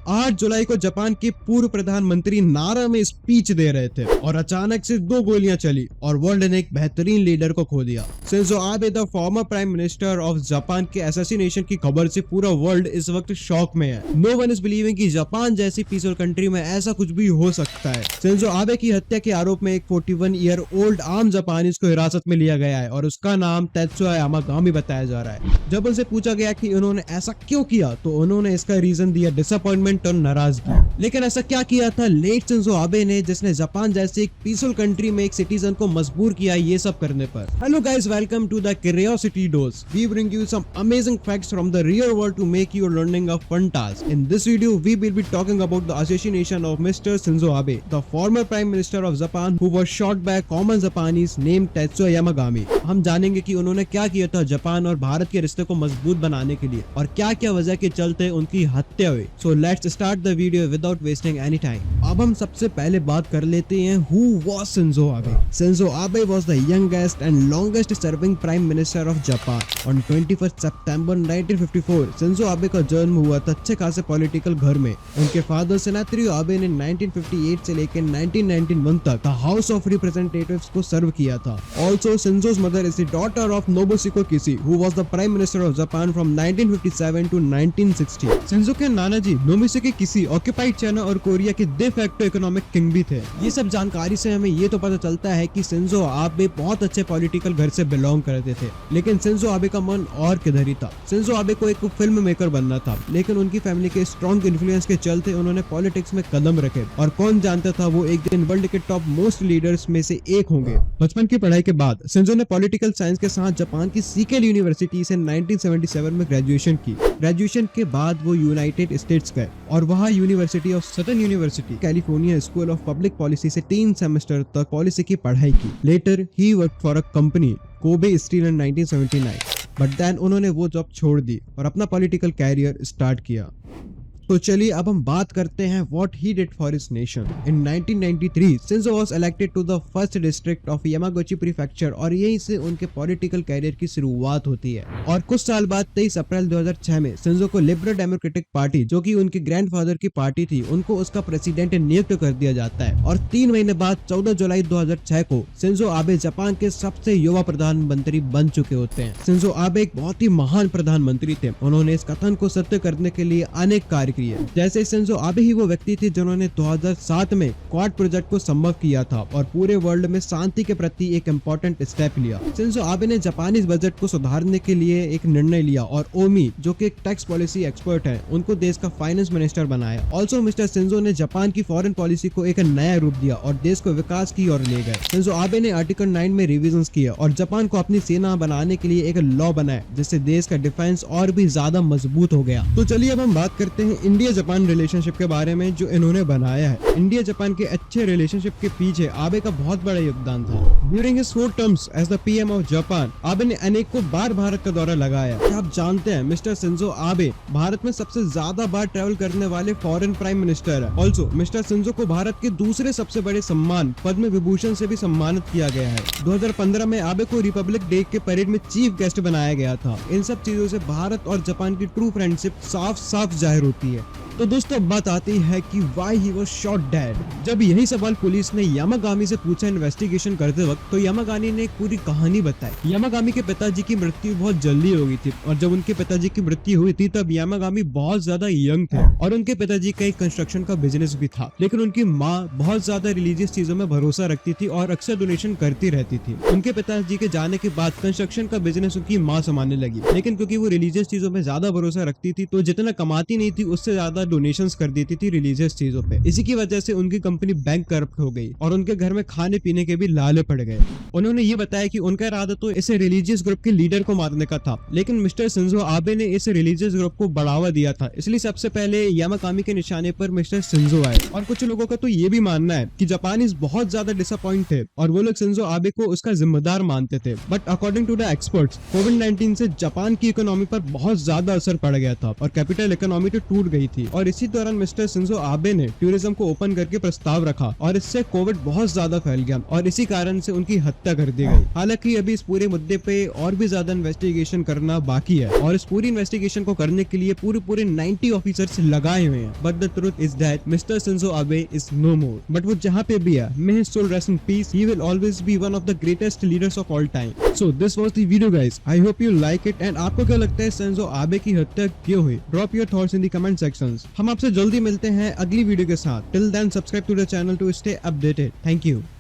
8 जुलाई को जापान के पूर्व प्रधानमंत्री नारा में स्पीच दे रहे थे और अचानक से 2 गोलियां चली और वर्ल्ड ने एक बेहतरीन लीडर को खो दिया। Shinzo Abe the former prime minister of Japan के असैसिनेशन की खबर से पूरा वर्ल्ड इस वक्त शॉक में है। नो वन इज बिलीविंग कि जापान जैसी पीसफुल कंट्री में ऐसा कुछ भी हो सकता है। शिंजो आबे की हत्या के आरोप में एक 41 ईयर ओल्ड आम जापानीज को हिरासत में लिया गया है और उसका नाम तेत्सुया यामागामी बताया जा रहा है। जब उनसे पूछा गया कि उन्होंने ऐसा क्यों किया तो उन्होंने इसका रीजन दिया डिसअपॉइंटमेंट और नाराजगी। लेकिन ऐसा क्या किया था लेट शिंजो आबे ने जिसने जापान जैसी एक पीसफुल कंट्री में एक सिटीजन को मजबूर किया ये सब करने पर। Hello guys, welcome to the curiosity dose. We bring you some amazing facts from the real world to make your learning a fun task. In this video we will be talking about the assassination of Mr. Shinzo Abe, the former prime minister of Japan who was shot by a common Japanese named Tetsuya Yamagami। हम जानेंगे कि उन्होंने क्या किया था Japan और भारत के रिश्ते को मजबूत बनाने के लिए और क्या क्या वजह के चलते उनकी हत्या हुई। So let's start the video without wasting any time। अब हम सबसे पहले बात कर लेते हैं who was Shinzo Abe। Shinzo Abe was the youngest and longest serving prime minister of Japan। On 21 September 1954 Shinzo Abe का जन्म हुआ था अच्छे खासे पॉलिटिकल घर में। उनके फादर सेनाटोरियो आबे ने 1958 से लेकर 1991 तक द हाउस ऑफ रिप्रेजेंटेटिव्स को सर्व किया था। Also Shinzo's mother is the daughter of Nobusuke Kishi who was the prime minister of Japan from 1957 to 1960। Shinzo के नाना जी नोबुसिको किसी ऑक्युपाइड चाइना और कोरिया के दे फैक्टो इकोनॉमिक किंग भी थे। ये सब जानकारी से हमें ये तो पता चलता है कि शिंजो आबे बहुत अच्छे पॉलिटिकल घर से बिलोंग करते थे, लेकिन शिंजो आबे का मन और किधर ही था। शिंजो आबे को एक फिल्म मेकर बनना था, लेकिन उनकी फैमिली के स्ट्रॉन्ग इन्फ्लुएंस के चलते उन्होंने पॉलिटिक्स में कदम रखे और कौन जानता था वो एक दिन वर्ल्ड के टॉप मोस्ट लीडर्स में से एक होंगे। बचपन की पढ़ाई के बाद शिंजो ने पॉलिटिकल साइंस के साथ जापान की सीकेल यूनिवर्सिटी से 1977 में ग्रेजुएशन की। ग्रेजुएशन के बाद वो यूनाइटेड स्टेट्स गए और वहाँ university of southern university California school of public policy से 3 सेमेस्टर तक पॉलिसी की पढ़ाई की। Later he worked for a company Kobe Steel in 1979, but then उन्होंने वो जॉब छोड़ दी और अपना पॉलिटिकल कैरियर स्टार्ट किया। तो चलिए अब हम बात करते हैं what he did for his nation. In 1993 Shinzo was elected to the first district of Yamaguchi prefecture और यहीं से उनके पॉलिटिकल कैरियर की शुरुआत होती है। और कुछ साल बाद 23 अप्रैल 2006 में शिंजो को लिबरल डेमोक्रेटिक पार्टी, जो कि उनके ग्रैंडफादर की पार्टी थी, उनको उसका प्रेसिडेंट नियुक्त कर दिया जाता है। और 3 महीने बाद 14 जुलाई 2006 को शिंजो आबे जापान के सबसे युवा प्रधानमंत्री बन चुके होते हैं। शिंजो आबे एक बहुत ही महान प्रधानमंत्री थे। उन्होंने इस कथन को सत्य करने के लिए अनेक कार्य किए। जैसे शिंजो आबे ही वो व्यक्ति थे जिन्होंने 2007 में क्वाड प्रोजेक्ट को संभव किया था और पूरे वर्ल्ड में शांति के प्रति एक इम्पोर्टेंट स्टेप लिया। शिंजो आबे ने जापानीज बजट को सुधारने के लिए एक निर्णय लिया और ओमी, जो कि एक टैक्स पॉलिसी एक्सपर्ट है, उनको देश का फाइनेंस मिनिस्टर बनाया। ऑल्सो मिस्टर शिंजो ने जापान की फॉरेन पॉलिसी को एक नया रूप दिया और देश को विकास की ओर ले गए। शिंजो आबे ने आर्टिकल 9 में रिविजन किया और जापान को अपनी सेना बनाने के लिए एक लॉ बनाया, जिससे देश का डिफेंस और भी ज्यादा मजबूत हो गया। तो चलिए अब हम बात करते हैं इंडिया जापान रिलेशनशिप के बारे में जो इन्होंने बनाया है। इंडिया जापान के अच्छे रिलेशनशिप के पीछे आबे का बहुत बड़ा योगदान था। During his 4 terms as the PM of Japan, Abe ने अनेकों बार भारत का दौरा लगाया। क्या आप जानते हैं मिस्टर शिंजो आबे भारत में सबसे ज्यादा बार ट्रैवल करने वाले फॉरेन प्राइम मिनिस्टर है। ऑल्सो मिस्टर शिंजो को भारत के दूसरे सबसे बड़े सम्मान पद्म विभूषण से भी सम्मानित किया गया है। 2015 में आबे को रिपब्लिक डे के परेड में चीफ गेस्ट बनाया गया था। इन सब चीजों से भारत और जापान की ट्रू फ्रेंडशिप साफ साफ जाहिर होती है। तो दोस्तों बात आती है कि why he was shot dead. जब यही सवाल पुलिस ने यामागामी से पूछा इन्वेस्टिगेशन करते वक्त, तो यामागामी ने एक पूरी कहानी बताई। यामागामी के पिताजी की मृत्यु बहुत जल्दी हो गई थी और जब उनके पिताजी की मृत्यु हुई थी तब यामागामी बहुत ज्यादा यंग थे और उनके पिताजी का एक कंस्ट्रक्शन का बिजनेस भी था। लेकिन उनकी माँ बहुत ज्यादा रिलीजियस चीजों में भरोसा रखती थी और अक्सर डोनेशन करती रहती थी। उनके पिताजी के जाने के बाद कंस्ट्रक्शन का बिजनेस उनकी माँ संभालने लगी, लेकिन क्योंकि वो रिलीजियस चीजों में ज्यादा भरोसा रखती थी तो जितना कमाती नहीं थी उससे ज्यादा डोनेशंस कर देती थी रिलीजियस चीजों पे। इसी की वजह से उनकी कंपनी बैंक करप्ट हो गई और उनके घर में खाने पीने के भी लाले पड़ गए। उन्होंने ये बताया कि उनका इरादा तो इस रिलीजियस ग्रुप के लीडर को मारने का था, लेकिन मिस्टर शिंजो आबे ने इस रिलीजियस ग्रुप को बढ़ावा दिया था, इसलिए सबसे पहले यामागामी के निशाने पर मिस्टर शिंजो आए। और कुछ लोगों का तो ये भी मानना है कि जापानीज बहुत ज्यादा डिसअपॉइंट थे और वो लोग शिंजो आबे को उसका जिम्मेदार मानते थे। But according to the experts, कोविड-19 से जापान की इकोनॉमी पर बहुत ज्यादा असर पड़ गया था और कैपिटल इकोनॉमी तो टूट गई थी और इसी दौरान मिस्टर शिंजो आबे ने टूरिज्म को ओपन करके प्रस्ताव रखा और इससे कोविड बहुत ज्यादा फैल गया और इसी कारण से उनकी हत्या कर दी गई। हालांकि अभी इस पूरे मुद्दे पे और भी ज्यादा इन्वेस्टिगेशन करना बाकी है और इस पूरी इन्वेस्टिगेशन को करने के लिए पूरे 90 ऑफिसर्स लगाए हुए हैं। But the truth is that Mister Shinzo Abe is no more. But वो जहाँ पे भी है, may his soul rest in peace, he will always be one of the greatest leaders of all time. So this was the video guys, I hope you like it. And आपको क्या लगता है Shinzo Abe की हत्या क्यों हुई? Drop your thoughts in the comment sections. हम आपसे जल्दी मिलते हैं अगली वीडियो के साथ। Till then subscribe to the channel to stay updated. Thank you.